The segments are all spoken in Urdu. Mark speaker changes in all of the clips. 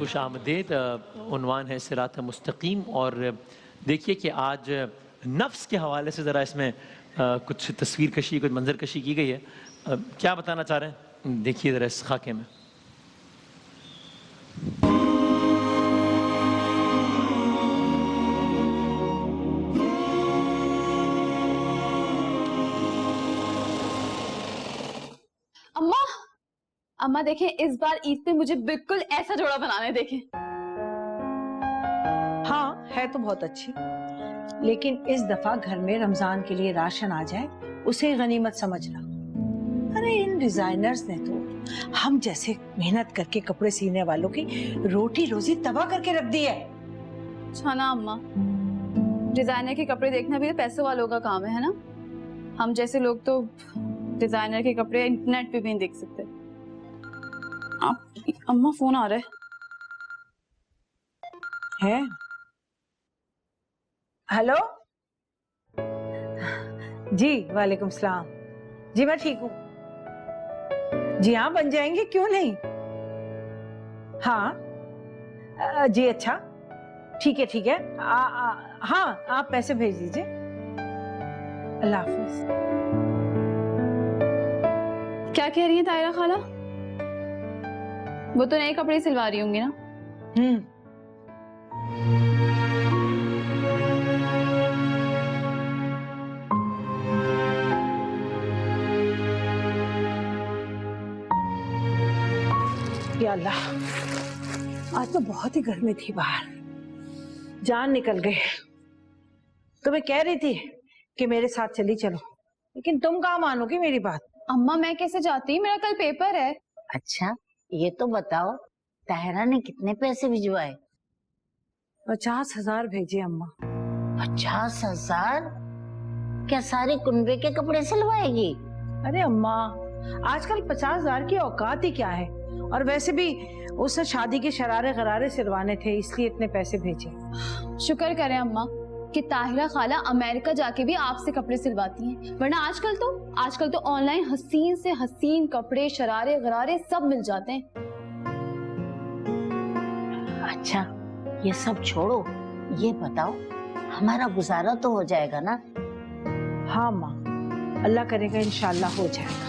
Speaker 1: خوش آمدید. عنوان ہے صراط مستقیم, اور دیکھیے کہ آج نفس کے حوالے سے ذرا اس میں کچھ تصویر کشی, کچھ منظر کشی کی گئی ہے. کیا بتانا چاہ رہے ہیں دیکھیے ذرا اس خاکے میں.
Speaker 2: اماں دیکھیں, اس بار عید پہ مجھے بالکل ایسا جوڑا بنانے دیکھیں.
Speaker 3: ہاں ہے تو بہت اچھی, لیکن اس دفعہ گھر میں رمضان کے لیے راشن آ جائے اسے غنیمت سمجھنا. ارے ان ڈیزائنرز نے تو ہم جیسے محنت کر کے کپڑے سینے والوں کی روٹی روزی تباہ کر کے رکھ دی ہے.
Speaker 2: اچھا نا اماں, ڈیزائنر کے کپڑے دیکھنا بھی تو پیسوں والوں کا کام ہے نا. ہم جیسے لوگ تو ڈیزائنر کے کپڑے انٹرنیٹ پہ بھی نہیں دیکھ سکتے. اماں فون آ رہا
Speaker 3: ہے. ہیلو جی وعلیکم السلام. جی میں ٹھیک ہوں. جی ہاں بن جائیں گے, کیوں نہیں. ہاں جی اچھا ٹھیک ہے ٹھیک ہے. ہاں آپ پیسے بھیج دیجئے. اللہ حافظ.
Speaker 2: کیا کہہ رہی ہیں طاہرہ خالہ؟ وہ تو نئے کپڑے سلوا رہی ہوں گی نا.
Speaker 3: یا اللہ, آج تو بہت ہی گرمی تھی باہر, جان نکل گئے. تو میں کہہ رہی تھی کہ میرے ساتھ چلی چلو, لیکن تم کہاں مانو گی میری بات.
Speaker 2: اماں میں کیسے جاتی, میرا کل پیپر ہے.
Speaker 4: اچھا یہ تو بتاؤ طاہرہ نے کتنے پیسے بھجوائے؟
Speaker 3: 50,000 بھیجے اماں.
Speaker 4: 50,000؟ کیا سارے کنبے کے کپڑے سلوائے گی؟
Speaker 3: ارے اماں آج کل 50,000 کی اوقات ہی کیا ہے, اور ویسے بھی اس نے شادی کے شرارے غرارے سلوانے تھے, اس لیے اتنے پیسے بھیجے.
Speaker 2: شکر کریں اماں کہ طاہرہ خالہ امریکہ جا کے بھی آپ سے کپڑے سلواتی ہیں, ورنہ آج کل تو آن لائن حسین سے حسین کپڑے شرارے غرارے سب مل جاتے ہیں.
Speaker 4: اچھا یہ سب چھوڑو, یہ بتاؤ ہمارا گزارا تو ہو جائے گا نا؟
Speaker 3: ہاں ماں, اللہ کرے گا انشاءاللہ ہو جائے گا.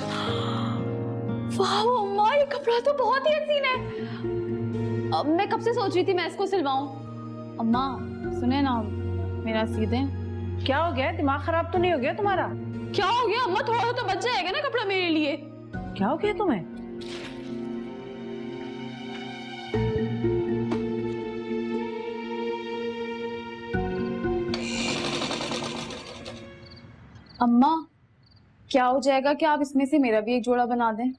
Speaker 2: واو اماں, یہ کپڑا تو بہت ہی حسین ہے. اب میں کب سے سوچ رہی تھی میں اس کو سلواؤں. اماں سنیں نا, میرا سی دیں.
Speaker 3: کیا ہو گیا, دماغ خراب تو نہیں ہو گیا تمہارا؟
Speaker 2: کیا ہو گیا اماں, تھوڑا تو بچ جائے گا نا کپڑا میرے لیے.
Speaker 3: کیا ہو گیا تمہیں؟
Speaker 2: اماں کیا ہو جائے گا کہ آپ اس میں سے میرا بھی ایک جوڑا بنا دیں.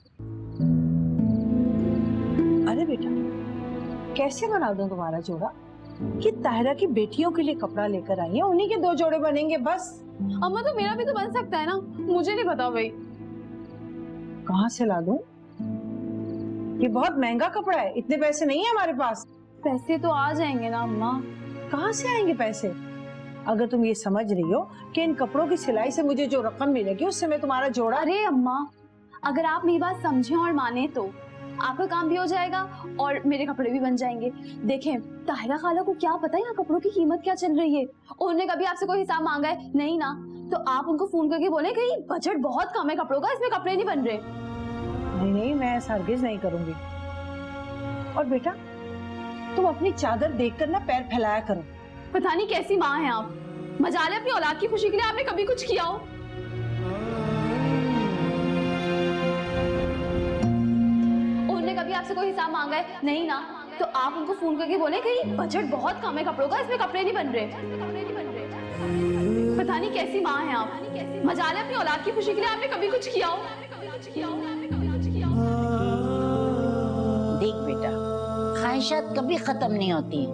Speaker 3: ارے بیٹا کیسے بنا دوں تمہارا جوڑا؟ کہ طاہرہ کی بیٹیوں کے لیے کپڑا لے کر آئی ہیں, انہی کے 2 جوڑے بنیں گے بس.
Speaker 2: اماں تو میرا بھی تو بن سکتا ہے نا, مجھے نہیں پتا بھائی.
Speaker 3: کہاں سے لا دوں؟ یہ بہت مہنگا کپڑا ہے, اتنے پیسے نہیں ہیں ہمارے پاس.
Speaker 2: پیسے تو آ جائیں گے نا اماں.
Speaker 3: کہاں سے آئیں گے پیسے؟ اگر تم یہ سمجھ رہی ہو کہ ان کپڑوں کی سلائی سے مجھے جو رقم ملے گی اس سے میں تمہارا جوڑا.
Speaker 2: ارے اماں اگر آپ میری بات سمجھیں اور مانیں تو آپ کا کام بھی ہو جائے گا اور میرے کپڑے بھی بن جائیں گے. دیکھیں طاہرہ خالہ کو کیا پتا یہاں کپڑوں کی قیمت کیا چل رہی ہے, انہوں نے کبھی آپ سے کوئی حساب مانگا ہے نہیں نا, تو آپ ان کو فون کر کے بولیں کہ بجٹ بہت کم ہے کپڑوں کا, اس میں کپڑے نہیں بن رہے.
Speaker 3: نہیں میں ایسا ہرگز نہیں کروں گی. اور بیٹا تم اپنی چادر دیکھ کر نا پیر پھیلایا کرو.
Speaker 2: پتہ نہیں کیسی ماں ہیں آپ, مجالے اپنی اولاد کی خوشی کے لیے آپ نے کبھی کچھ کیا ہو؟ انہوں نے کبھی آپ سے کوئی حساب مانگا ہے نہیں نا, تو آپ ان کو فون کر کے بولیں کہ بجٹ بہت کم ہے کپڑوں کا, اس میں کپڑے نہیں بن رہے. پتہ نہیں کیسی ماں ہیں آپ, مجالے اپنی اولاد کی خوشی کے لیے آپ نے کبھی کچھ کیا ہو؟
Speaker 4: دیکھ بیٹا, خواہشات کبھی ختم نہیں ہوتی,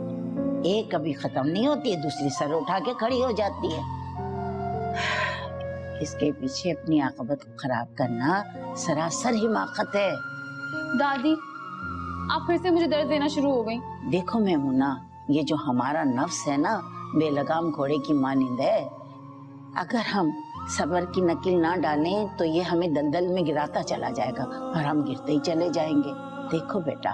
Speaker 4: ایک کبھی ختم نہیں ہوتی, دوسری سر اٹھا کے کھڑی ہو جاتی ہے. اس کے پیچھے اپنی عاقبت کو خراب کرنا سراسر حماقت ہے.
Speaker 2: دادی آپ پھر سے مجھے درد دینا شروع ہو گئی.
Speaker 4: دیکھو میمونہ, یہ جو ہمارا نفس ہے نا بے لگام گھوڑے کی مانند ہے. اگر ہم صبر کی نکل نہ ڈالیں تو یہ ہمیں دلدل میں گراتا چلا جائے گا اور ہم گرتے ہی چلے جائیں گے. دیکھو بیٹا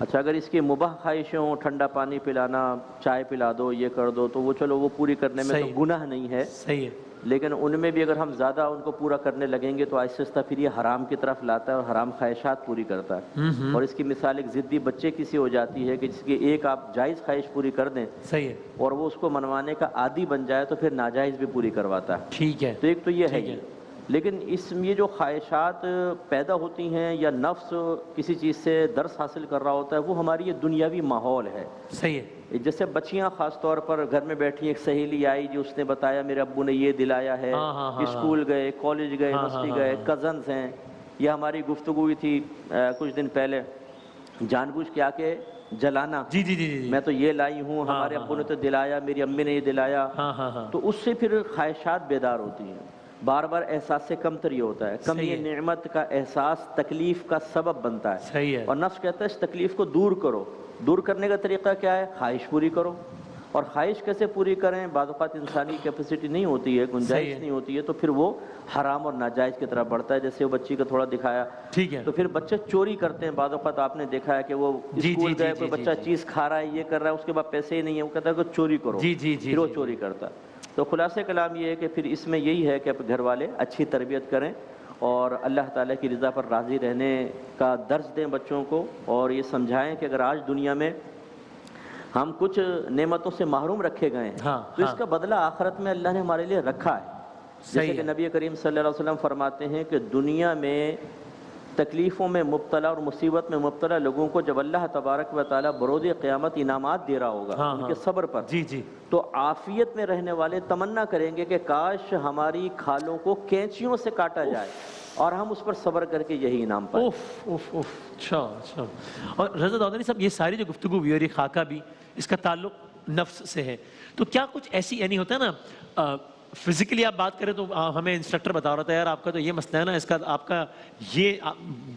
Speaker 5: اچھا اگر اس کی مباح خواہشیں ہوں، ٹھنڈا پانی پلانا، چائے پلا دو، یہ کر دو، تو وہ چلو وہ پوری کرنے میں تو
Speaker 1: صحیح
Speaker 5: گناہ نہیں ہے،
Speaker 1: صحیح ہے
Speaker 5: لیکن ان میں بھی اگر ہم زیادہ ان کو پورا کرنے لگیں گے تو آہستہ آہستہ پھر یہ حرام کی طرف لاتا ہے اور حرام خواہشات پوری کرتا ہے۔ اور اس کی مثال ایک ضدی بچے کی سی ہو جاتی ہے کہ جس کی ایک آپ جائز خواہش پوری کر دیں
Speaker 1: صحیح ہے
Speaker 5: اور وہ اس کو منوانے کا عادی بن جائے تو پھر ناجائز بھی پوری کرواتا ہے۔
Speaker 1: ٹھیک ہے
Speaker 5: تو ایک تو یہ ہے
Speaker 1: ٹھیک ہے۔
Speaker 5: لیکن اس میں جو خواہشات پیدا ہوتی ہیں یا نفس کسی چیز سے درس حاصل کر رہا ہوتا ہے وہ ہماری یہ دنیاوی ماحول ہے۔
Speaker 1: صحیح ہے
Speaker 5: جیسے بچیاں خاص طور پر گھر میں بیٹھی ایک سہیلی آئی جو اس نے بتایا میرے ابو نے یہ دلایا ہے،
Speaker 1: ہاں ہاں ہاں
Speaker 5: اسکول گئے، کالج گئے، مستی گئے، کزنز ہیں، یہ ہماری گفتگو ہوئی تھی کچھ دن پہلے، جان بوجھ کے آ کے جلانا،
Speaker 1: جی جی جی جی
Speaker 5: میں تو یہ لائی ہوں، ہمارے ابو نے تو دلایا، میری امی نے یہ دلایا،
Speaker 1: ہاں ہاں ہاں
Speaker 5: تو اس سے پھر خواہشات بیدار ہوتی ہیں، بار بار احساس سے کمتری ہوتا ہے، کم یہ نعمت کا احساس تکلیف کا سبب بنتا ہے،
Speaker 1: صحیح ہے
Speaker 5: اور نفس کہتا ہے اس تکلیف کو دور کرو۔ دور کرنے کا طریقہ کیا ہے؟ خواہش پوری کرو۔ اور خواہش کیسے پوری کریں؟ بعض اوقات انسانی کیپیسٹی نہیں ہوتی ہے، گنجائش نہیں ہوتی ہے، تو پھر وہ حرام اور ناجائز کی طرف بڑھتا ہے۔ جیسے وہ بچی کا تھوڑا دکھایا،
Speaker 1: ٹھیک ہے
Speaker 5: تو پھر بچے چوری کرتے ہیں، بعض اوقات آپ نے دیکھا ہے کہ وہ اسکول گئے، کوئی بچہ چیز کھا رہا ہے، یہ کر رہا ہے، اس کے بعد پیسے ہی نہیں ہے، وہ کہتا ہے کہ چوری کرو، پھر وہ چوری کرتا ہے۔ تو خلاصہ کلام یہ ہے کہ پھر اس میں یہی ہے کہ اپنے گھر والے اچھی تربیت کریں اور اللہ تعالیٰ کی رضا پر راضی رہنے کا درس دیں بچوں کو، اور یہ سمجھائیں کہ اگر آج دنیا میں ہم کچھ نعمتوں سے محروم رکھے گئے ہیں تو اس کا بدلہ آخرت میں اللہ نے ہمارے لیے رکھا ہے۔ جیسے کہ نبی کریم صلی اللہ علیہ وسلم فرماتے ہیں کہ دنیا میں تکلیفوں میں مبتلا اور مصیبت میں مبتلا لوگوں کو جب اللہ تبارک و تعالیٰ بروز قیامت انعامات دے رہا ہوگا ان کے صبر پر، تو عافیت میں رہنے والے تمنا کریں گے کہ کاش ہماری کھالوں کو کینچیوں سے کاٹا جائے اور ہم اس پر صبر کر کے یہی انعام پائیں۔
Speaker 1: اچھا اچھا۔ اور رضا داؤدانی صاحب یہ ساری جو گفتگو ہوئی اور یہ خاکہ بھی، اس کا تعلق نفس سے ہے، تو کیا کچھ ایسی یعنی ہوتا ہے نا فزیکلی آپ بات کریں تو ہمیں انسٹرکٹر بتا رہا تھا یار آپ کا تو یہ مسئلہ ہے نا، اس کا آپ کا یہ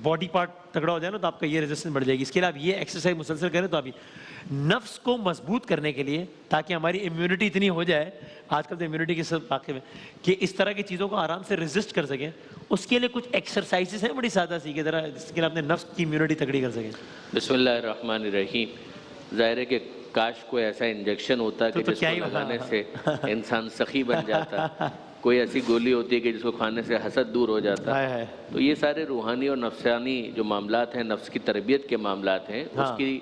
Speaker 1: باڈی پارٹ تگڑا ہو جائے نا تو آپ کا یہ ریزسٹنس بڑھ جائے گی، اس کے لیے آپ یہ ایکسرسائز مسلسل کریں تو آپ نفس کو مضبوط کرنے کے لیے تاکہ ہماری امیونٹی اتنی ہو جائے، آج کل تو امیونٹی کے سب واقع میں کہ اس طرح کی چیزوں کو آرام سے ریزسٹ کر سکیں، اس کے لیے کچھ ایکسرسائزز ہیں بڑی سادہ سی کہ ذرا جس کے لیے اپنے نفس کی امیونٹی تگڑی کر سکیں۔
Speaker 6: بسم اللہ الرحمن الرحیم۔ ظاہر ہے کہ کاش کوئی ایسا انجیکشن ہوتا کہ جس کو لگانے سے انسان سخی بن جاتا، کوئی ایسی گولی ہوتی ہے کہ جس کو کھانے سے حسد دور ہو جاتا۔ تو یہ سارے روحانی اور نفسانی جو معاملات ہیں، نفس کی تربیت کے معاملات ہیں، اس کی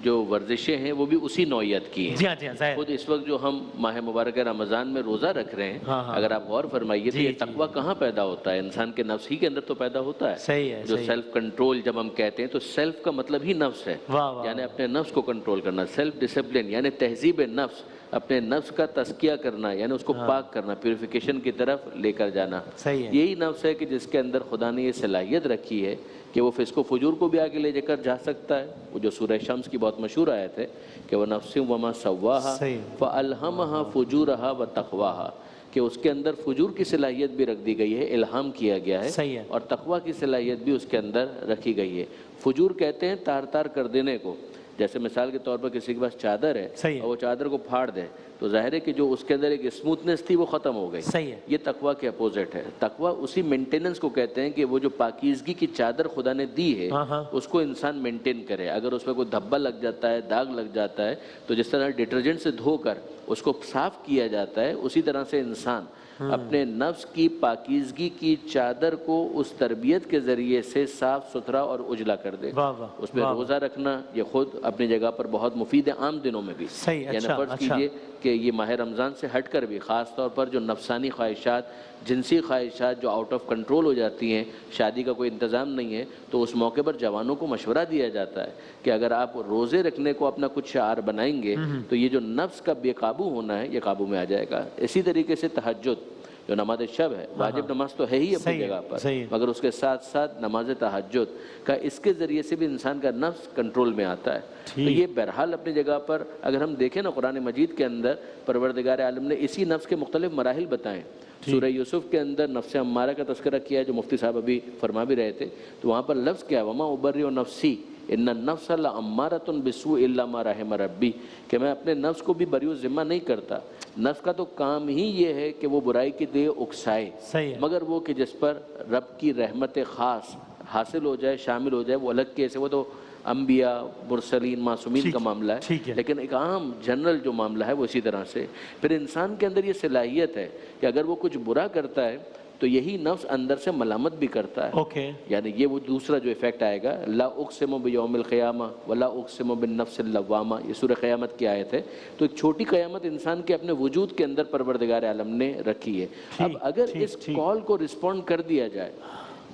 Speaker 6: جو ورزشیں ہیں وہ بھی اسی نوعیت کی ہیں۔ خود اس وقت جو ہم ماہ مبارک رمضان میں روزہ رکھ رہے ہیں، اگر آپ غور فرمائیے تو یہ تقویٰ کہاں پیدا ہوتا ہے؟ انسان کے نفس ہی کے اندر تو پیدا ہوتا ہے۔ جو سیلف کنٹرول جب ہم کہتے ہیں تو سیلف کا مطلب ہی نفس ہے، یعنی اپنے نفس کو کنٹرول کرنا، سیلف ڈسپلن یعنی تہذیب نفس، اپنے نفس کا تزکیہ کرنا یعنی اس کو پاک کرنا، پیوریفیکیشن کی طرف لے کر جانا۔ یہی نفس ہے کہ جس کے اندر خدا نے یہ صلاحیت رکھی ہے کہ وہ فسق و فجور کو بھی آگے لے جا کر جا سکتا ہے۔ وہ جو سورہ شمس کی بہت مشہور آیت ہے کہ وہ نفس وما سواہا فالہمہا فجورہا وتقواہا، کہ اس کے اندر فجور کی صلاحیت بھی رکھ دی گئی ہے، الہام کیا گیا ہے، اور تقویٰ کی صلاحیت بھی اس کے اندر رکھی گئی ہے۔ فجور کہتے ہیں تار تار کر دینے کو، جیسے مثال کے طور پر کسی کے پاس چادر ہے اور وہ چادر کو پھاڑ دے تو ظاہر ہے کہ جو اس کے اندر ایک اسموتھنس تھی وہ ختم ہو گئی۔ یہ تقویٰ کے اپوزٹ ہے۔ تقویٰ اسی مینٹیننس کو کہتے ہیں کہ وہ جو پاکیزگی کی چادر خدا نے دی ہے اس کو انسان مینٹین کرے۔ اگر اس پہ کوئی دھبا لگ جاتا ہے، داغ لگ جاتا ہے، تو جس طرح ڈٹرجنٹ سے دھو کر اس کو صاف کیا جاتا ہے، اسی طرح سے انسان اپنے نفس کی پاکیزگی کی چادر کو اس تربیت کے ذریعے سے صاف ستھرا اور اجلا کر دے۔ اس پہ روزہ رکھنا یہ خود اپنی جگہ پر بہت مفید ہے، عام دنوں میں بھی۔ یعنی فرض کیجئے کہ یہ ماہ رمضان سے ہٹ کر بھی خاص طور پر جو نفسانی خواہشات، جنسی خواہشات جو آؤٹ آف کنٹرول ہو جاتی ہیں، شادی کا کوئی انتظام نہیں ہے، تو اس موقع پر جوانوں کو مشورہ دیا جاتا ہے کہ اگر آپ روزے رکھنے کو اپنا کچھ شعار بنائیں گے تو یہ جو نفس کا بے قابو ہونا ہے یہ قابو میں آ جائے گا۔ اسی طریقے سے تہجد جو نماز شب ہے، واجب نماز تو ہے ہی اپنی جگہ پر، مگر اس کے ساتھ ساتھ نماز تہجد کا اس کے ذریعے سے بھی انسان کا نفس کنٹرول میں آتا ہے۔ تو یہ بہرحال اپنی جگہ پر اگر ہم دیکھیں نا قرآن مجید کے اندر پروردگار عالم نے اسی نفس کے مختلف مراحل بتائیں۔ سورہ یوسف کے اندر نفس امارہ کا تذکرہ کیا ہے جو مفتی صاحب ابھی فرما بھی رہے تھے، تو وہاں پر لفظ کیا ہے؟ وما ابرئ نفسی ان النفس لامارۃ بالسوء الا ما رحم ربی، کہ میں اپنے نفس کو بھی بری ذمہ نہیں کرتا۔ نفس کا تو کام ہی یہ ہے کہ وہ برائی کی دے اکسائے، مگر وہ کہ جس پر رب کی رحمت خاص حاصل ہو جائے، شامل ہو جائے، وہ الگ کیس ہے، وہ تو انبیاء مرسلین معصومین کا معاملہ
Speaker 1: ٹھیک
Speaker 6: ہے،
Speaker 1: ہے۔
Speaker 6: لیکن ایک عام جنرل جو معاملہ ہے وہ اسی طرح سے پھر انسان کے اندر یہ صلاحیت ہے کہ اگر وہ کچھ برا کرتا ہے تو یہی نفس اندر سے ملامت بھی کرتا ہے،
Speaker 1: اوکے،
Speaker 6: یعنی یہ وہ دوسرا جو ایفیکٹ آئے گا، لا اقسم بیوم القیامہ ولا اقسم بالنفس اللوامہ، یہ سورہ قیامت کی آیت ہے۔ تو ایک چھوٹی قیامت انسان کے اپنے وجود کے اندر پروردگار عالم نے رکھی ہے۔ اب اگر اس کال کو رسپونڈ کر دیا جائے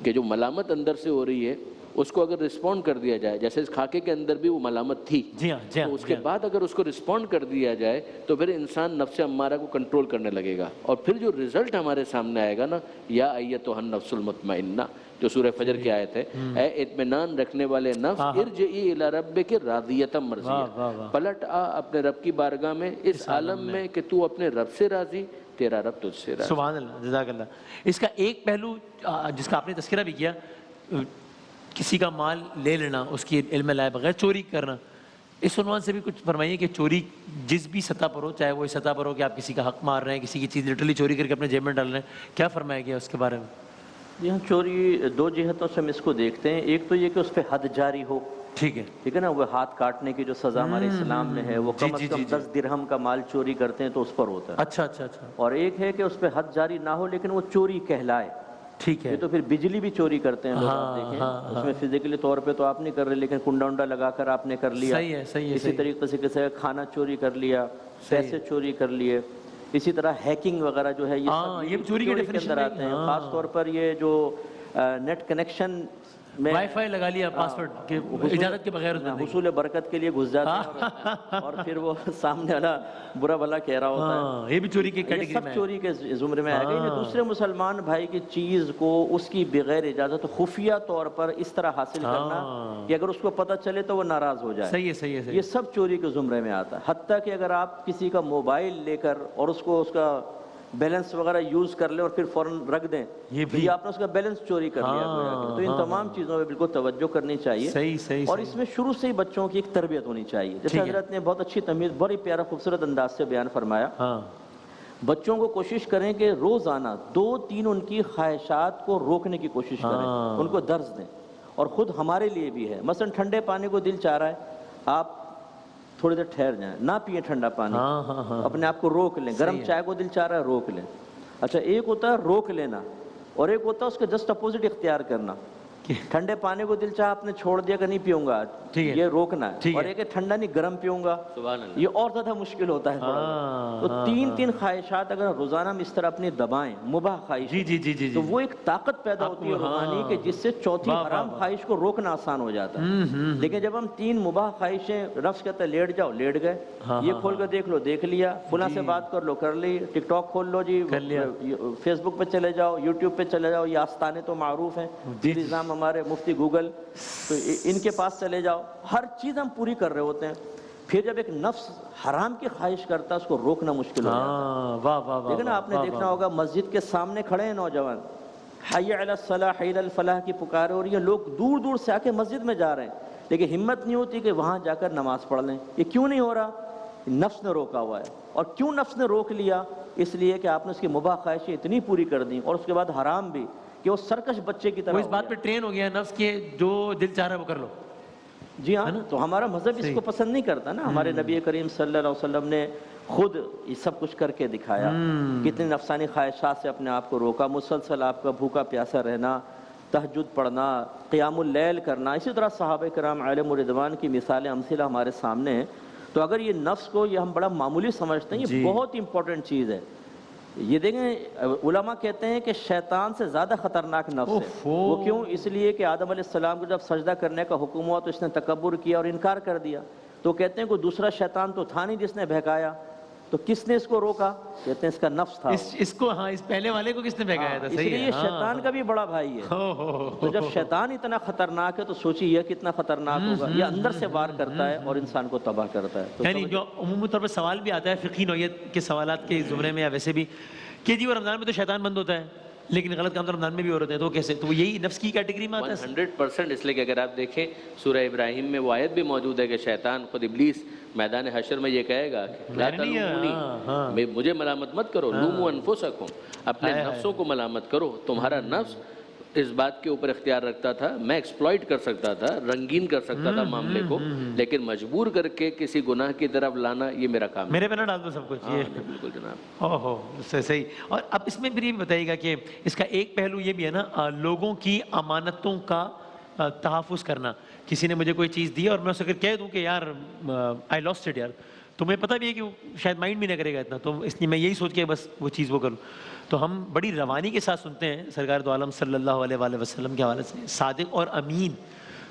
Speaker 6: کہ جو ملامت اندر سے ہو رہی ہے اس کو اگر رسپونڈ کر دیا جائے، جیسے اس خاکے کے اندر بھی وہ ملامت تھی،
Speaker 1: جی ہاں جی ہاں،
Speaker 6: تو اس کے بعد اگر اس کو رسپونڈ کر دیا جائے تو پھر انسان نفس امارہ کو کنٹرول کرنے لگے گا، اور پھر جو رزلٹ ہمارے سامنے آئے گا نا، یا ایتھا النفس المطمئنہ، جو سورہ فجر کی آیت ہے، اے اطمینان رکھنے والے نفس، ارجعی الی ربک راضیۃ مرضیہ، پلٹ آ اپنے رب کی بارگاہ میں اس عالم میں کہ تو اپنے رب سے راضی، تیرا رب تجھ سے راضی۔
Speaker 1: سبحان اللہ، جزاک اللہ۔ اس کا ایک پہلو جس کا آپ نے تذکرہ بھی کیا، کسی کا مال لے لینا، اس کی علم لائے بغیر چوری کرنا، اس عنوان سے بھی کچھ فرمائیے کہ چوری جس بھی سطح پر ہو، چاہے وہ اس سطح پر ہو کہ آپ کسی کا حق مار رہے ہیں، کسی کی چیز لٹرلی چوری کر کے اپنے جیب میں ڈال رہے ہیں، کیا فرمایا گیا اس کے بارے میں؟
Speaker 5: یہاں چوری دو جہتوں سے ہم اس کو دیکھتے ہیں، ایک تو یہ کہ اس پہ حد جاری ہو،
Speaker 1: ٹھیک ہے،
Speaker 5: ٹھیک ہے نا، وہ ہاتھ کاٹنے کی جو سزا ہمارے اسلام میں ہے وہ کم از کم 10 درہم کا مال چوری کرتے ہیں تو اس پر ہوتا ہے،
Speaker 1: اچھا اچھا اچھا،
Speaker 5: اور ایک ہے کہ اس پہ حد جاری نہ ہو لیکن وہ چوری کہلائے،
Speaker 1: ٹھیک ہے،
Speaker 5: یہ تو پھر بجلی بھی چوری کرتے ہیں لوگ، آپ دیکھیں اس میں فزیکلی طور پہ تو آپ نہیں کر رہے لیکن کنڈا ونڈا لگا کر آپ نے کر لیا،
Speaker 1: صحیح ہے صحیح ہے،
Speaker 5: اسی طریقے سے کسی کا کھانا چوری کر لیا، پیسے چوری کر لیے، اسی طرح ہیکنگ وغیرہ جو ہے یہ سب
Speaker 1: یہ بھی چوری کے ڈیفینیشن
Speaker 5: اندر آتے ہیں، خاص طور پر یہ جو نیٹ کنیکشن میں
Speaker 1: وائی فائی لگا لیا پاسورڈ کے اجازت کے بغیر،
Speaker 5: حصول برکت کے لیے گھس جاتے ہیں اور پھر وہ سامنے والا برا بھلا کہہ رہا ہوتا ہے،
Speaker 1: یہ بھی چوری کی
Speaker 5: یہ
Speaker 1: کیٹیگری
Speaker 5: سب
Speaker 1: میں
Speaker 5: چوری کے زمرے میں آ گئی۔ دوسرے مسلمان بھائی کی چیز کو اس کی بغیر اجازت خفیہ طور پر اس طرح حاصل کرنا کہ اگر اس کو پتہ چلے تو وہ ناراض ہو جائے،
Speaker 1: صحیح ہے صحیح ہے،
Speaker 5: یہ سب چوری کے زمرے میں آتا ہے۔ حتیٰ کہ اگر آپ کسی کا موبائل لے کر اور اس کو اس کا بیلنس وغیرہ یوز کر لیں اور پھر فوراً رکھ دیں، یہ آپ نے اس کا بیلنس چوری کر لیا، تو ان تمام چیزوں پہ بالکل توجہ کرنی چاہیے،
Speaker 1: صحیح صحیح،
Speaker 5: اور اس میں شروع سے ہی بچوں کی ایک تربیت ہونی چاہیے، جیسے حضرت نے بہت اچھی تمیز بڑی پیارا خوبصورت انداز سے بیان فرمایا، بچوں کو کوشش کریں کہ روزانہ 2-3 ان کی خواہشات کو روکنے کی کوشش کریں، ان کو درس دیں، اور خود ہمارے لیے بھی ہے، مثلا ٹھنڈے پانی کو دل چاہ رہا ہے، آپ تھوڑی دیر ٹھہر جائیں، نہ پیئیں ٹھنڈا پانی، اپنے آپ کو روک لیں، گرم چائے کو دل چاہ رہا ہے روک لیں۔ اچھا ایک ہوتا ہے روک لینا اور ایک ہوتا ہے اس کے جسٹ اپوزٹ اختیار کرنا، ٹھنڈے پانی کو دل چاہ آپ نے چھوڑ دیا کہ نہیں پیوں گا، یہ روکنا ہے، اور ایک ٹھنڈا نہیں گرم پیوں گا، یہ اور زیادہ مشکل ہوتا ہے تھوڑا۔ تو 3 خواہشات اگر روزانہ ہم اس طرح اپنی دبائیں، مباح خواہش، تو وہ ایک طاقت پیدا ہوتی ہے روحانی کہ جس سے چوتھی حرام خواہش کو روکنا آسان ہو جاتا ہے۔ لیکن جب ہم 3 مباح خواہشیں، نفس کہتا ہے لیٹ جاؤ لیٹ گئے، یہ کھول کر دیکھ لو دیکھ لیا، فلاں سے بات کر لو کر لی، ٹک ٹاک کھول لو جی، فیس بک پہ چلے جاؤ، یوٹیوب پہ چلے جاؤ، یہ آستانے تو معروف ہیں، نظام ہمارے مفتی گوگل، تو ان کے پاس چلے جاؤ، ہر چیز ہم پوری کر رہے ہوتے ہیں، پھر جب ایک نفس حرام کی خواہش کرتا ہے اس کو روکنا مشکل ہو جاتا ہے۔ لیکن آپ نے دیکھنا ہوگا مسجد کے سامنے کھڑے ہیں نوجوان، حی علی الصلاح حی علی الفلاح کی پکار ہو رہی ہے، لوگ دور دور سے آ کے مسجد میں جا رہے ہیں لیکن ہمت نہیں ہوتی کہ وہاں جا کر نماز پڑھ لیں۔ یہ کیوں نہیں ہو رہا؟ نفس نے روکا ہوا ہے، اور کیوں نفس نے روک لیا؟ اس لیے کہ آپ نے اس کی مباح خواہشیں اتنی پوری کر دیں، اور اس کے بعد حرام بھی، کہ وہ سرکش بچے کی طرح
Speaker 1: وہ اس بات پہ ٹرین ہو گیا نفس کے جو دل چاہ رہا ہے وہ کر لو۔
Speaker 5: جی ہاں، تو ہمارا مذہب اس کو پسند نہیں کرتا نا، ہمارے نبی کریم صلی اللہ علیہ وسلم نے خود یہ سب کچھ کر کے دکھایا، کتنی نفسانی خواہشات سے اپنے آپ کو روکا، مسلسل آپ کا بھوکا پیاسا رہنا، تہجد پڑھنا، قیام اللیل کرنا، اسی طرح صحابہ کرام علیہم رضوان کی مثالیں امثلہ ہمارے سامنے ہیں۔ تو اگر یہ نفس کو یہ ہم بڑا معمولی سمجھتے ہیں، یہ بہت امپورٹنٹ چیز ہے۔ یہ دیکھیں علماء کہتے ہیں کہ شیطان سے زیادہ خطرناک نفس ہے، وہ کیوں؟ اس لیے کہ آدم علیہ السلام کو جب سجدہ کرنے کا حکم ہوا تو اس نے تکبر کیا اور انکار کر دیا، تو کہتے ہیں کوئی دوسرا شیطان تو تھا نہیں جس نے بہکایا، تو کس نے اس کو روکا؟ کہتے ہیں اس کا نفس تھا،
Speaker 1: اس کو، ہاں اس پہلے والے کو کس نے بہکایا تھا؟
Speaker 5: اس لیے یہ شیطان کا بھی بڑا بھائی ہے۔ تو جب شیطان اتنا خطرناک ہے تو سوچیے یہ کتنا خطرناک ہوگا، یہ اندر سے وار کرتا ہے اور انسان کو تباہ کرتا ہے۔
Speaker 1: یعنی جو عمومی طور پر سوال بھی آتا ہے فقہی نوعیت کے سوالات کے زمرے میں یا ویسے بھی کہ جی وہ رمضان میں تو شیطان بند ہوتا ہے لیکن غلط کام تو رمضان میں بھی ہو رہے ہیں، تو کیسے؟ تو یہی نفس کی کیٹیگری میں آتا ہے
Speaker 6: 100%۔ اس لیے کہ اگر آپ دیکھیں سورہ ابراہیم میں وہ آیت بھی موجود ہے کہ شیطان خود ابلیس میدان حشر میں یہ کہے گا کہ لا تلومونی، مجھے ملامت مت کرو، لوموا انفسکم، اپنے نفسوں کو ملامت کرو، تمہارا نفس اس بات کے اوپر اختیار رکھتا تھا، میں ایکسپلائٹ کر سکتا تھا، رنگین کر سکتا تھا معاملے کو، لیکن مجبور کر کے کسی گناہ کی طرف لانا یہ میرا کام ہے۔
Speaker 1: میرے پہ نہ ڈال دو سب کچھ، یہ
Speaker 6: بالکل جناب۔
Speaker 1: اوہو صحیح۔ اور اب اس میں پھر یہ بتائیے گا کہ اس کا ایک پہلو یہ بھی ہے نا، لوگوں کی امانتوں کا تحفظ کرنا۔ کسی نے مجھے کوئی چیز دی اور میں اسے اگر کہہ دوں کہ یار آئی لاسٹ اٹ یار، تو مجھے پتہ بھی ہے کہ وہ شاید مائنڈ بھی نہ کرے گا اتنا، تو اس لیے میں یہی سوچ کے بس وہ چیز وہ کروں۔ تو ہم بڑی روانی کے ساتھ سنتے ہیں سرکار دو عالم صلی اللہ علیہ وآلہ وسلم کے حوالے سے صادق اور امین،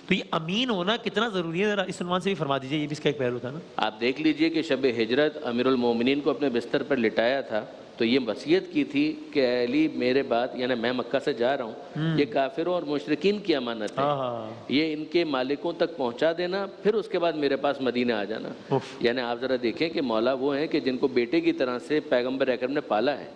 Speaker 1: تو یہ امین ہونا کتنا ضروری ہے، ذرا اس عنوان سے بھی فرما دیجیے، یہ بھی اس کا ایک پہلو تھا نا۔
Speaker 6: آپ دیکھ لیجئے کہ شب ہجرت امیر المومنین کو اپنے بستر پر لٹایا تھا تو یہ وصیت کی تھی کہ اے علی میرے بعد، یعنی میں مکہ سے جا رہا ہوں، یہ کافروں اور مشرکین کی امانت ہے، یہ ان کے مالکوں تک پہنچا دینا، پھر اس کے بعد میرے پاس مدینہ آ جانا۔ یعنی آپ ذرا دیکھیں کہ مولا وہ ہیں کہ جن کو بیٹے کی طرح سے پیغمبر اکرم نے پالا ہے،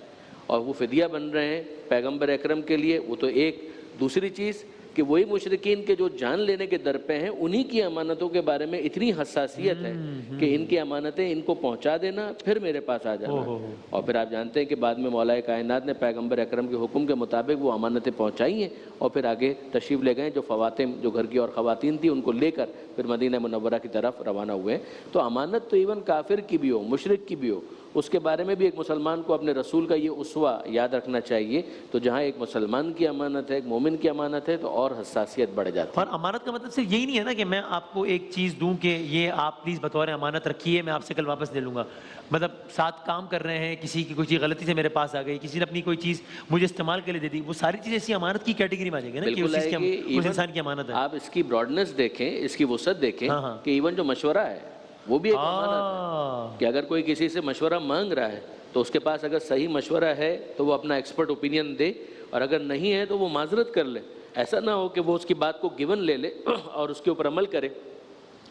Speaker 6: اور وہ فدیہ بن رہے ہیں پیغمبر اکرم کے لیے، وہ تو ایک۔ دوسری چیز کہ وہی مشرکین کے جو جان لینے کے در پہ ہیں، انہی کی امانتوں کے بارے میں اتنی حساسیت ہے کہ ان کی امانتیں ان کو پہنچا دینا، پھر میرے پاس آ جانا۔ اور پھر آپ جانتے ہیں کہ بعد میں مولا کائنات نے پیغمبر اکرم کے حکم کے مطابق وہ امانتیں پہنچائی ہیں، اور پھر آگے تشریف لے گئے، جو فواتم جو گھر کی اور خواتین تھیں ان کو لے کر پھر مدینہ منورہ کی طرف روانہ ہوئے۔ تو امانت تو ایون کافر کی بھی ہو، مشرک کی بھی ہو، اس کے بارے میں بھی ایک مسلمان کو اپنے رسول کا یہ اسوہ یاد رکھنا چاہیے۔ تو جہاں ایک مسلمان کی امانت ہے، ایک مومن کی امانت ہے، تو اور حساسیت بڑھ جاتی ہے۔
Speaker 1: اور امانت کا مطلب صرف یہی نہیں ہے نا کہ میں آپ کو ایک چیز دوں کہ یہ آپ پلیز بطور امانت رکھیے، میں آپ سے کل واپس لے لوں گا۔ مطلب ساتھ کام کر رہے ہیں، کسی کی کوئی چیز غلطی سے میرے پاس آ گئی، کسی نے اپنی کوئی چیز مجھے استعمال کے لیے دے دی، وہ ساری چیزیں اسی امانت کی کیٹیگری میں آ جائے گی نا، کہ اس انسان کی امانت ہے۔
Speaker 6: آپ اس کی براڈنس دیکھیں، اس کی وسعت دیکھیں کہ ایون جو مشورہ ہے وہ بھی ایک امانت ہے، کہ اگر کوئی کسی سے مشورہ مانگ رہا ہے تو اس کے پاس اگر صحیح مشورہ ہے تو وہ اپنا ایکسپرٹ اوپینین دے، اور اگر نہیں ہے تو وہ معذرت کر لے۔ ایسا نہ ہو کہ وہ اس کی بات کو گیون لے لے اور اس کے اوپر عمل کرے،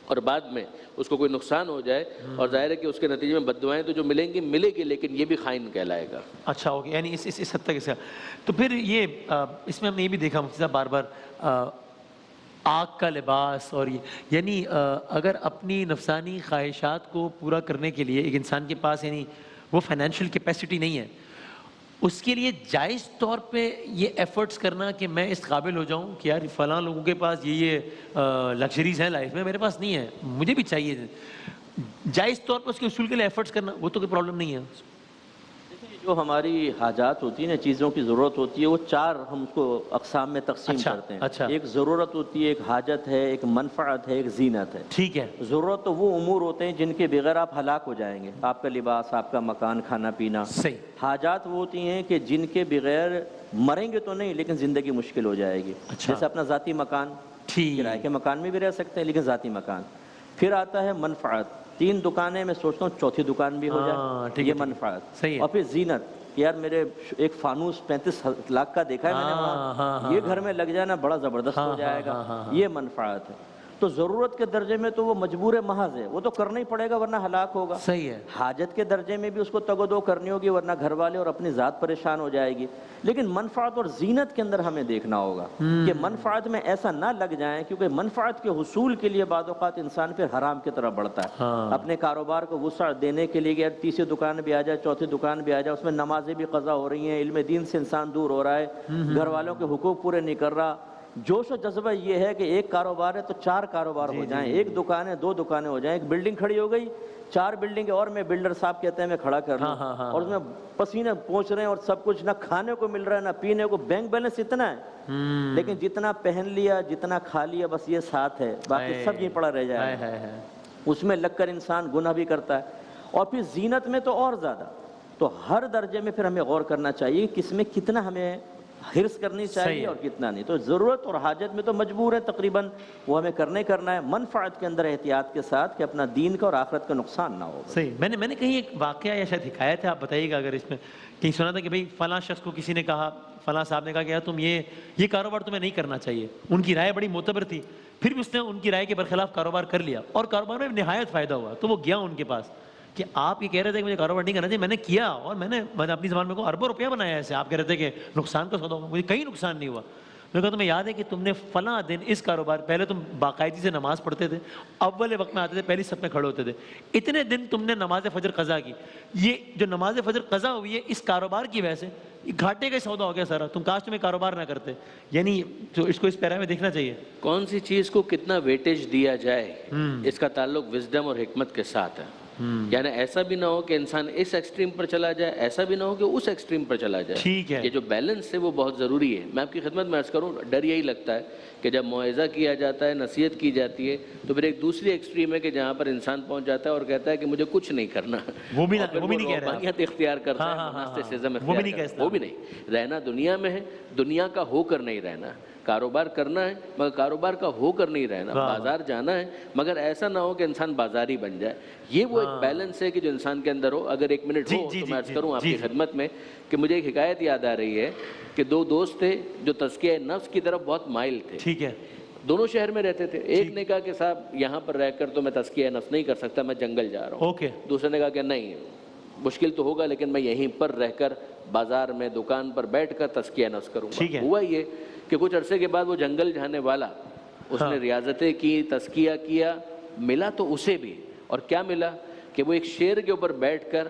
Speaker 6: اور بعد میں اس کو کوئی نقصان ہو جائے، اور ظاہر ہے کہ اس کے نتیجے میں بد دعائیں تو جو ملیں گی ملے گی، لیکن یہ بھی خائن کہلائے گا۔
Speaker 1: اچھا اوکے، یعنی اس حد تک اس کا تو پھر یہ اس میں ہم نے یہ بھی دیکھا مفتی صاحب بار بار آگ کا لباس، اور یہ یعنی اگر اپنی نفسانی خواہشات کو پورا کرنے کے لیے ایک انسان کے پاس یعنی وہ فائنینشیل کیپیسٹی نہیں ہے، اس کے لیے جائز طور پہ یہ ایفرٹس کرنا کہ میں اس قابل ہو جاؤں کہ یار فلاں لوگوں کے پاس یہ لگژریز ہیں لائف میں، میرے پاس نہیں ہے، مجھے بھی چاہیے، جائز طور پر اس کے اصول کے لیے ایفرٹس کرنا، وہ تو کوئی پرابلم نہیں ہے۔
Speaker 5: جو ہماری حاجات ہوتی ہیں، چیزوں کی ضرورت ہوتی ہے، وہ چار ہم اس کو اقسام میں تقسیم کرتے ہیں۔ ایک ضرورت ہوتی ہے، ایک حاجت ہے، ایک منفعت ہے، ایک زینت ہے۔
Speaker 1: ٹھیک ہے۔
Speaker 5: ضرورت تو وہ امور ہوتے ہیں جن کے بغیر آپ ہلاک ہو جائیں گے، آپ کا لباس، آپ کا مکان، کھانا پینا۔
Speaker 1: صحیح۔
Speaker 5: حاجات وہ ہوتی ہیں کہ جن کے بغیر مریں گے تو نہیں لیکن زندگی مشکل ہو جائے گی، جیسے اپنا ذاتی مکان، کرائے کے مکان میں بھی رہ سکتے ہیں لیکن ذاتی مکان۔ پھر آتا ہے منفعت، 3 دکانیں میں سوچتا ہوں چوتھی دکان بھی ہو جائے، یہ منفعت۔ اور پھر زینت، یار میرے ایک فانوس 35 لاکھ کا دیکھا ہے میں نے وہاں، یہ گھر میں لگ جانا بڑا زبردست ہو جائے گا، یہ منفعت ہے۔ تو ضرورت کے درجے میں تو وہ مجبور محض ہے، وہ تو کرنا ہی پڑے گا ورنہ ہلاک ہوگا۔
Speaker 1: صحیح ہے۔
Speaker 5: حاجت کے درجے میں بھی اس کو تگ و دو کرنی ہوگی ورنہ گھر والے اور اپنی ذات پریشان ہو جائے گی۔ لیکن منفعت اور زینت کے اندر ہمیں دیکھنا ہوگا کہ منفعت میں ایسا نہ لگ جائیں، کیونکہ منفعت کے حصول کے لیے بعض اوقات انسان پھر حرام کی طرف بڑھتا ہے۔ اپنے کاروبار کو وسعت دینے کے لیے کہ تیسری دکان بھی آ جائے، چوتھی دکان بھی آ جائے، اس میں نمازیں بھی قضا ہو رہی ہیں، علم دین سے انسان دور ہو رہا ہے، گھر والوں کے حقوق پورے نہیں کر رہا۔ جوش و جذبہ یہ ہے کہ ایک کاروبار ہے تو 4 کاروبار ہو جائیں، ایک دکان ہے 2 دکانیں ہو جائیں، ایک بلڈنگ کھڑی ہو گئی، 4 بلڈنگیں اور میں بلڈر صاحب کہتے ہیں میں کھڑا کر لوں، اور اس میں پسینے پہنچ رہے ہیں اور سب کچھ، نہ کھانے کو مل رہا ہے نہ پینے کو، بینک بیلنس اتنا ہے لیکن جتنا پہن لیا جتنا کھا لیا بس یہ ساتھ ہے، باقی سب یہ پڑا رہ جائے، اس میں لگ کر انسان گناہ بھی کرتا ہے۔ اور پھر زینت میں تو اور زیادہ، تو ہر درجے میں پھر ہمیں غور کرنا چاہیے کہ کس میں کتنا ہمیں حرص کرنی چاہیے اور کتنا نہیں۔ تو ضرورت اور حاجت میں تو مجبور ہے تقریباً وہ ہمیں کرنا ہے، منفعت کے اندر احتیاط کے ساتھ کہ اپنا دین کا اور آخرت کا نقصان نہ ہو۔
Speaker 1: صحیح۔ میں نے کہیں ایک واقعہ یا شاید حکایت ہے، آپ بتائیے گا اگر اس میں کہیں سنا تھا کہ بھئی فلاں شخص کو کسی نے کہا، فلاں صاحب نے کہا کہ یار تم یہ کاروبار تمہیں نہیں کرنا چاہیے، ان کی رائے بڑی معتبر تھی، پھر بھی اس نے ان کی رائے کے برخلاف کاروبار کر لیا اور کاروبار میں نہایت فائدہ ہوا، تو وہ گیا ان کے پاس کہ آپ یہ کہہ رہے تھے کہ مجھے کاروبار نہیں کرنا چاہیے، میں نے کیا اور میں نے اپنی زبان میں کو اربوں روپیہ بنایا ایسے، آپ کہہ رہے تھے کہ نقصان کا سودا ہوگا، مجھے کہیں نقصان نہیں ہوا۔ میں کہا تمہیں یاد ہے کہ تم نے فلاں دن اس کاروبار، پہلے تم باقاعدگی سے نماز پڑھتے تھے، اول وقت میں آتے تھے، پہلی صف میں کھڑے ہوتے تھے، اتنے دن تم نے نماز فجر قضا کی، یہ جو نماز فجر قضا ہوئی ہے اس کاروبار کی وجہ سے، یہ گھاٹے کا سودا ہو گیا سارا، تم کاش تمہیں کاروبار نہ کرتے. یعنی تو اس کو اس پیرا میں دیکھنا چاہیے.
Speaker 6: کون سی چیز کو کتنا ویٹیج دیا جائے اس کا تعلق وزڈم اور حکمت کے ساتھ ہے. یعنی ایسا بھی نہ ہو کہ انسان اس ایکسٹریم پر چلا جائے، ایسا بھی نہ ہو کہ اس ایکسٹریم پر چلا جائے.
Speaker 1: ٹھیک ہے.
Speaker 6: یہ جو بیلنس ہے وہ بہت ضروری ہے. میں آپ کی خدمت میں عرض کروں، ڈر یہی لگتا ہے کہ جب موعظہ کیا جاتا ہے، نصیحت کی جاتی ہے، تو پھر ایک دوسری ایکسٹریم ہے کہ جہاں پر انسان پہنچ جاتا ہے اور کہتا ہے کہ مجھے کچھ نہیں کرنا،
Speaker 1: وہ بھی نہیں کہہ رہا،
Speaker 6: روحانیت اختیار کرتا ہے، مناسٹسزم اختیار کرتا ہے. وہ بھی نہیں، رہنا دنیا میں ہے، دنیا کا ہو کر نہیں رہنا. کاروبار کرنا ہے مگر کاروبار کا ہو کر نہیں رہنا. بازار جانا ہے مگر ایسا نہ ہو کہ انسان بازاری بن جائے. یہ وہ ایک بیلنس ہے کہ جو انسان کے اندر ہو. اگر ایک منٹ ہو تو میں عرض کروں آپ کی خدمت میں کہ مجھے ایک حکایت یاد آ رہی ہے کہ دو دوست تھے جو تزکیہ نفس کی طرف بہت مائل تھے.
Speaker 1: ٹھیک ہے.
Speaker 6: دونوں شہر میں رہتے تھے. ایک نے کہا کہ صاحب یہاں پر رہ کر تو میں تزکیہ نفس نہیں کر سکتا، میں جنگل جا رہا ہوں.
Speaker 1: اوکے.
Speaker 6: دوسرے نے کہا کہ نہیں، مشکل تو ہوگا لیکن میں یہیں پر رہ کر بازار میں دکان پر بیٹھ کر تزکیہ نفس کروں گا. ہوا یہ کہ کچھ عرصے کے بعد وہ جنگل جانے والا، اس نے ریاضتیں کی، تزکیہ کیا، ملا تو اسے بھی. اور کیا ملا کہ وہ ایک شیر کے اوپر بیٹھ کر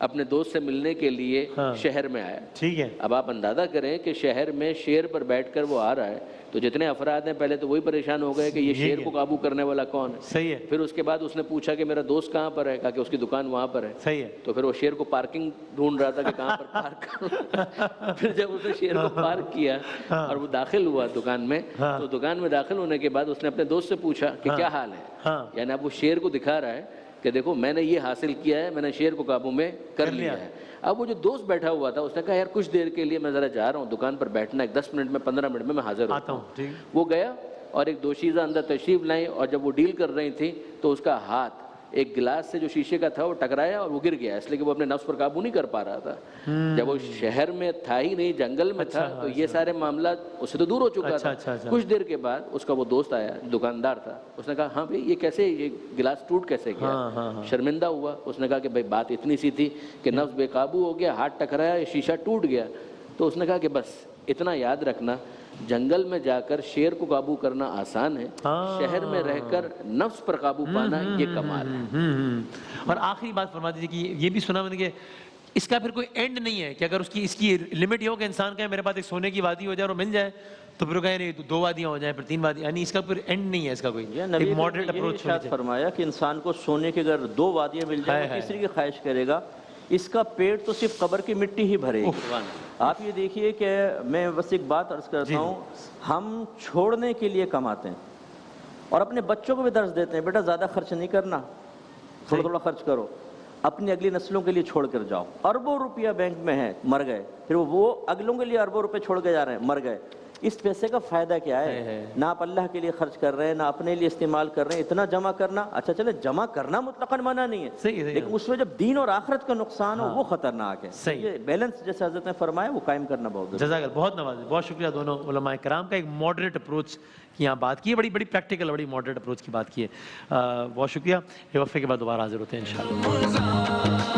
Speaker 6: اپنے دوست سے ملنے کے لیے شہر میں آیا.
Speaker 1: ٹھیک ہے.
Speaker 6: اب آپ اندازہ کریں کہ شہر میں شیر پر بیٹھ کر وہ آ رہا ہے تو جتنے افراد ہیں پہلے تو وہی پریشان ہو گئے کہ یہ شیر کو قابو کرنے والا کون ہے.
Speaker 1: صحیح ہے.
Speaker 6: پھر اس کے بعد اس نے پوچھا کہ میرا دوست کہاں پر ہے، کہا کہ اس کی دکان وہاں پر ہے.
Speaker 1: صحیح ہے.
Speaker 6: تو پھر وہ شیر کو پارکنگ ڈھونڈ رہا تھا کہ کہاں پر پارک کروں. پھر جب اس نے شیر کو پارک کیا اور وہ داخل ہوا دکان میں، تو دکان میں داخل ہونے کے بعد اس نے اپنے دوست سے پوچھا کہ کیا حال ہے. یعنی اب وہ شیر کو دکھا رہا ہے کہ دیکھو میں نے یہ حاصل کیا ہے، میں نے شیر کو قابو میں کر لیا ہے. اب وہ جو دوست بیٹھا ہوا تھا اس نے کہا یار کچھ دیر کے لیے میں ذرا جا رہا ہوں دکان پر بیٹھنا، ایک 10 منٹ میں 15 منٹ میں حاضر ہوتا ہوں. وہ گیا اور ایک دوشیزہ اندر تشریف لائیں اور جب وہ ڈیل کر رہی تھی تو اس کا ہاتھ ایک گلاس سے جو شیشے کا تھا وہ ٹکرایا اور وہ گر گیا، اس لیے کہ وہ اپنے نفس پر قابو نہیں کر پا رہا تھا. جب وہ شہر میں تھا ہی نہیں، جنگل میں تھا، تو یہ سارے معاملات اس سے تو دور ہو چکا تھا. کچھ دیر کے بعد اس کا وہ دوست آیا، دکاندار تھا. اس نے کہا ہاں بھائی یہ کیسے، یہ گلاس ٹوٹ کیسے گیا؟ شرمندہ ہوا. اس نے کہا کہ بھائی بات اتنی سی تھی کہ نفس بے قابو ہو گیا، ہاتھ ٹکرایا، یہ شیشہ ٹوٹ گیا. تو اس نے کہا کہ بس اتنا یاد رکھنا، جنگل میں جا کر شیر کو قابو کرنا آسان ہے، شہر میں رہ کر نفس پر قابو پانا یہ کمال ہے.
Speaker 1: اور آخری بات فرما دیجیے کہ یہ بھی سنا میں نے کہ اس کا پھر کوئی اینڈ نہیں ہے کہ اگر اس کی لمٹ یہ ہو کہ انسان کا میرے پاس ایک سونے کی وادی ہو جائے اور مل جائے تو پھر کہیں 2 وادیاں ہو جائیں، پھر 3 وادیاں، یعنی اس کا پھر اینڈ نہیں ہے اس کا کوئی. ایک ماڈریٹ اپروچ
Speaker 5: فرمایا کہ انسان کو سونے کے اگر 2 وادیاں مل جائیں تیسری کی خواہش کرے گا، اس کا پیٹ تو صرف قبر کی مٹی ہی بھرے گی. آپ یہ دیکھیے کہ میں بس ایک بات عرض کرتا ہوں، ہم چھوڑنے کے لیے کماتے ہیں اور اپنے بچوں کو بھی درس دیتے ہیں بیٹا زیادہ خرچ نہیں کرنا، تھوڑا تھوڑا خرچ کرو، اپنی اگلی نسلوں کے لیے چھوڑ کر جاؤ. اربوں روپیہ بینک میں ہے، مر گئے، پھر وہ اگلوں کے لیے اربوں روپے چھوڑ کے جا رہے ہیں، مر گئے. اس پیسے کا فائدہ کیا ہے؟ نہ آپ اللہ کے لیے خرچ کر رہے ہیں، نہ اپنے لیے استعمال کر رہے ہیں. اتنا جمع کرنا، اچھا چلے جمع کرنا مطلقاً منع نہیں ہے، لیکن اس میں جب دین اور آخرت کا نقصان ہو وہ خطرناک ہے. یہ بیلنس جیسے حضرت نے فرمایا وہ قائم کرنا بہت ضروری ہے.
Speaker 1: جزاک اللہ، بہت نوازے، بہت شکریہ دونوں علماء کرام کا. ایک ماڈریٹ اپروچ کی یہاں بات کی ہے، بڑی پریکٹیکل، بڑی ماڈریٹ اپروچ کی بات کی ہے. بہت شکریہ. یہ وقفے کے بعد دوبارہ حاضر ہوتے ہیں انشاءاللہ.